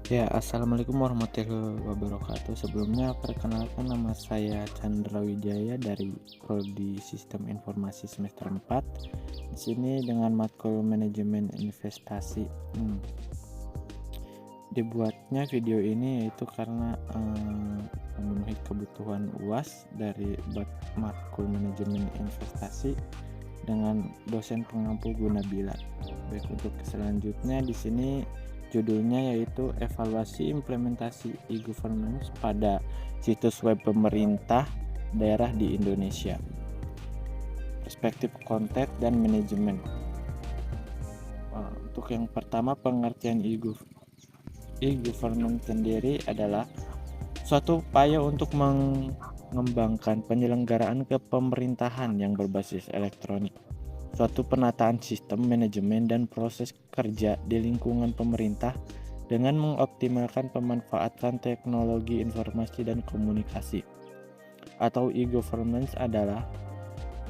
Ya, assalamualaikum warahmatullahi wabarakatuh. Sebelumnya, perkenalkan nama saya Chandra Wijaya dari Prodi Sistem Informasi semester 4. Di sini dengan matkul manajemen investasi. Dibuatnya video ini yaitu karena memenuhi kebutuhan UAS dari matkul manajemen investasi dengan dosen pengampu Gunabila. Baik, untuk selanjutnya di sini judulnya yaitu evaluasi implementasi e-governance pada situs web pemerintah daerah di Indonesia. Perspektif konten dan manajemen. Untuk yang pertama, pengertian e-governance sendiri adalah suatu upaya untuk mengembangkan penyelenggaraan kepemerintahan yang berbasis elektronik, suatu penataan sistem manajemen dan proses kerja di lingkungan pemerintah dengan mengoptimalkan pemanfaatan teknologi informasi dan komunikasi. Atau e-governance adalah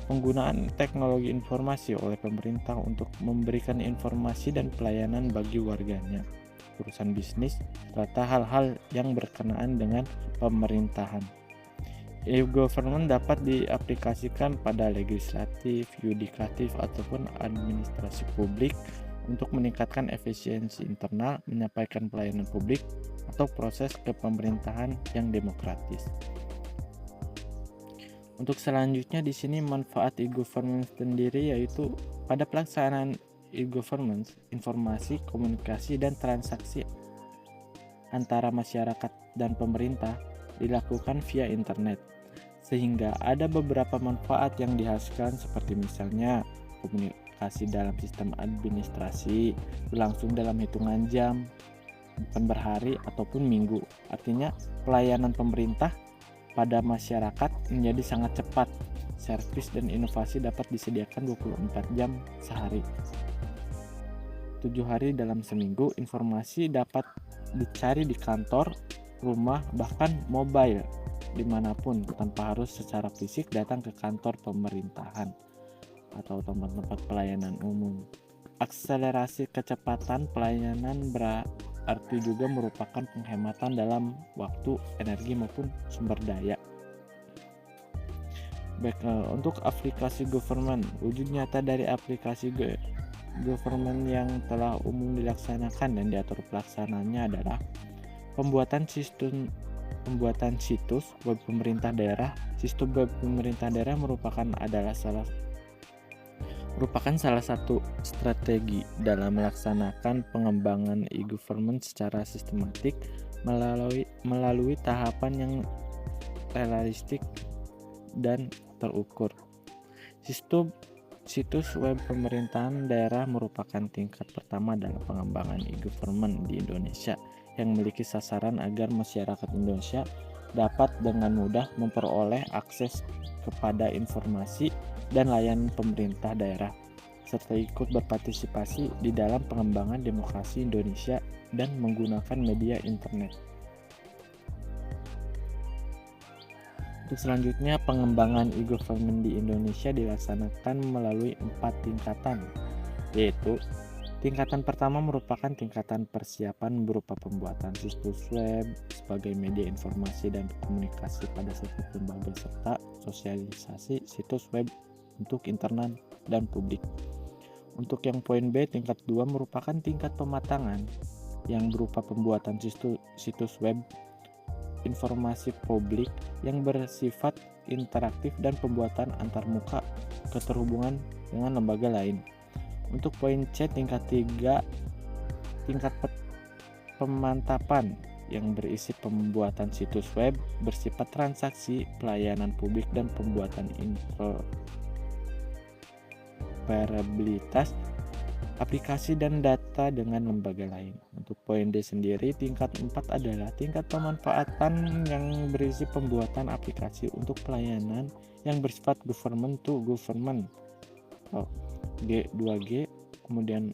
penggunaan teknologi informasi oleh pemerintah untuk memberikan informasi dan pelayanan bagi warganya, urusan bisnis, serta hal-hal yang berkenaan dengan pemerintahan. E-government dapat diaplikasikan pada legislatif, yudikatif, ataupun administrasi publik untuk meningkatkan efisiensi internal, menyampaikan pelayanan publik, atau proses kepemerintahan yang demokratis. Untuk selanjutnya di sini manfaat e-governance sendiri yaitu pada pelaksanaan e-governance, informasi, komunikasi, dan transaksi antara masyarakat dan pemerintah dilakukan via internet, sehingga ada beberapa manfaat yang dihasilkan seperti misalnya komunikasi dalam sistem administrasi berlangsung dalam hitungan jam, bukan berhari ataupun minggu. Artinya pelayanan pemerintah pada masyarakat menjadi sangat cepat. Servis dan inovasi dapat disediakan 24 jam sehari, 7 hari dalam seminggu. Informasi dapat dicari di kantor, rumah, bahkan mobile dimanapun tanpa harus secara fisik datang ke kantor pemerintahan atau tempat-tempat pelayanan umum. Akselerasi kecepatan pelayanan berarti juga merupakan penghematan dalam waktu, energi maupun sumber daya. Baik, untuk aplikasi government, wujud nyata dari aplikasi government yang telah umum dilaksanakan dan diatur pelaksananya adalah pembuatan situs web pemerintah daerah. Sistem web pemerintah daerah merupakan salah satu strategi dalam melaksanakan pengembangan e-government secara sistematik melalui tahapan yang realistik dan terukur. Situs web pemerintahan daerah merupakan tingkat pertama dalam pengembangan e-government di Indonesia yang memiliki sasaran agar masyarakat Indonesia dapat dengan mudah memperoleh akses kepada informasi dan layanan pemerintah daerah, serta ikut berpartisipasi di dalam pengembangan demokrasi Indonesia dan menggunakan media internet. Untuk selanjutnya, pengembangan e-government di Indonesia dilaksanakan melalui 4 tingkatan, yaitu tingkatan pertama merupakan tingkatan persiapan berupa pembuatan situs web sebagai media informasi dan komunikasi pada setiap lembaga serta sosialisasi situs web untuk internal dan publik. Untuk yang poin B, tingkat 2 merupakan tingkat pematangan yang berupa pembuatan situs web informasi publik yang bersifat interaktif dan pembuatan antarmuka keterhubungan dengan lembaga lain. Untuk poin C, tingkat 3, tingkat pemantapan yang berisi pembuatan situs web bersifat transaksi, pelayanan publik, dan pembuatan interoperabilitas aplikasi dan data dengan lembaga lain. Untuk poin D sendiri, tingkat 4 adalah tingkat pemanfaatan yang berisi pembuatan aplikasi untuk pelayanan yang bersifat government to government atau G2G, kemudian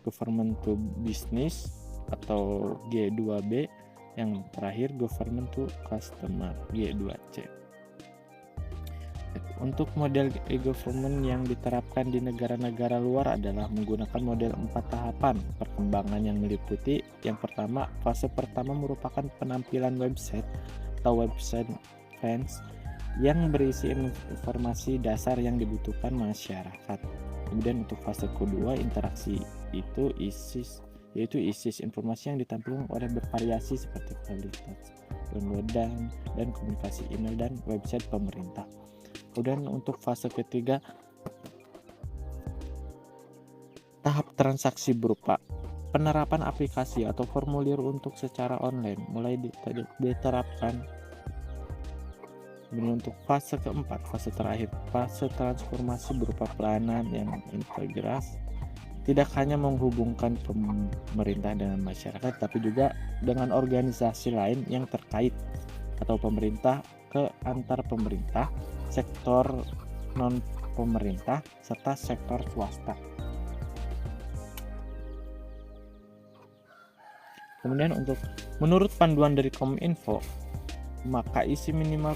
government to business atau G2B, yang terakhir government to customer G2C. Untuk model e-government yang diterapkan di negara-negara luar adalah menggunakan model 4 tahapan perkembangan yang meliputi yang pertama, fase pertama merupakan penampilan website atau website fans yang berisi informasi dasar yang dibutuhkan masyarakat. Kemudian untuk fase kedua, interaksi yaitu isi informasi yang ditampilkan oleh bervariasi seperti kualitas downloadan dan komunikasi email dan website pemerintah. Kemudian untuk fase ketiga, tahap transaksi berupa penerapan aplikasi atau formulir untuk secara online mulai diterapkan. Kemudian untuk fase keempat, fase terakhir, fase transformasi berupa pelayanan yang integrasi, tidak hanya menghubungkan pemerintah dengan masyarakat, tapi juga dengan organisasi lain yang terkait atau pemerintah ke antar pemerintah, sektor non pemerintah, serta sektor swasta. Kemudian menurut panduan dari Kominfo, maka isi minimal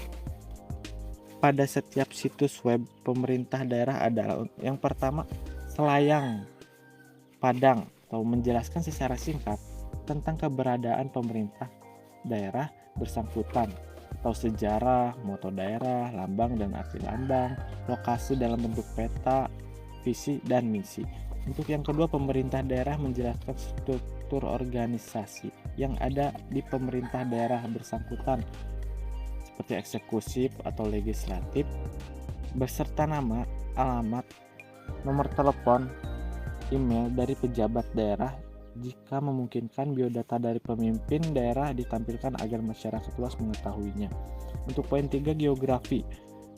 pada setiap situs web pemerintah daerah adalah yang pertama, selayang padang atau menjelaskan secara singkat tentang keberadaan pemerintah daerah bersangkutan atau sejarah, moto daerah, lambang dan arti lambang, lokasi dalam bentuk peta, visi dan misi. Untuk yang kedua, pemerintah daerah menjelaskan struktur organisasi yang ada di pemerintah daerah bersangkutan seperti eksekutif atau legislatif, beserta nama, alamat, nomor telepon, email dari pejabat daerah. Jika memungkinkan, biodata dari pemimpin daerah ditampilkan agar masyarakat luas mengetahuinya. Untuk poin 3, geografi.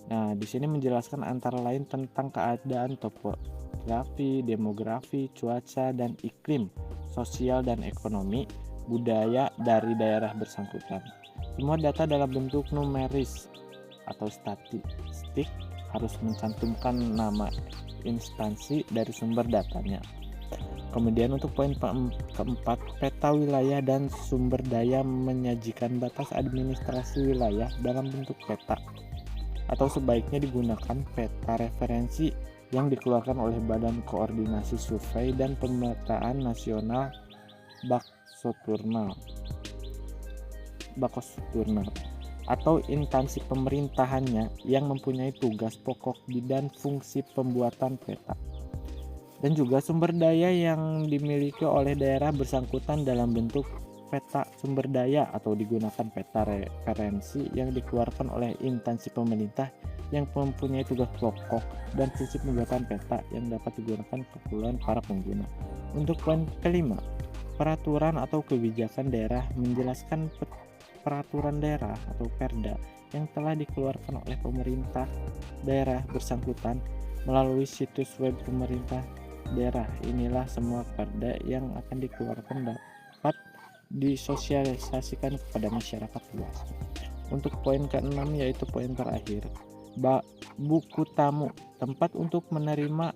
Nah, di sini menjelaskan antara lain tentang keadaan topografi, demografi, cuaca dan iklim, sosial dan ekonomi, budaya dari daerah bersangkutan. Semua data dalam bentuk numeris atau statistik harus mencantumkan nama instansi dari sumber datanya. Kemudian untuk poin keempat, peta wilayah dan sumber daya menyajikan batas administrasi wilayah dalam bentuk peta, atau sebaiknya digunakan peta referensi yang dikeluarkan oleh Badan Koordinasi Survei dan Pemetaan Nasional Baksoturnal atau instansi pemerintahannya yang mempunyai tugas pokok dan fungsi pembuatan peta, dan juga sumber daya yang dimiliki oleh daerah bersangkutan dalam bentuk peta sumber daya, atau digunakan peta referensi yang dikeluarkan oleh instansi pemerintah yang mempunyai tugas pokok dan fungsi pembuatan peta yang dapat digunakan keperluan para pengguna. Untuk poin kelima, peraturan atau kebijakan daerah menjelaskan peraturan daerah atau perda yang telah dikeluarkan oleh pemerintah daerah bersangkutan melalui situs web pemerintah daerah. Inilah semua perda yang akan dikeluarkan dapat disosialisasikan kepada masyarakat luas. Untuk poin ke-6, yaitu poin terakhir, buku tamu, tempat untuk menerima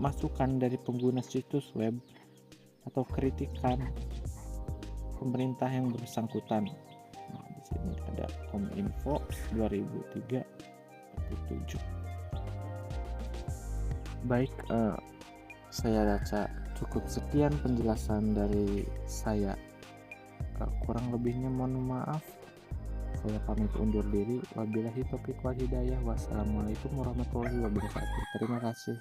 masukan dari pengguna situs web atau kritikan pemerintah yang bersangkutan. Nah, di sini ada Kominfo 2003-7. Baik, saya rasa cukup sekian penjelasan dari saya. Kurang lebihnya mohon maaf. Saya pamit undur diri. Wabillahi taufiq wal hidayah. Wassalamualaikum warahmatullahi wabarakatuh. Terima kasih.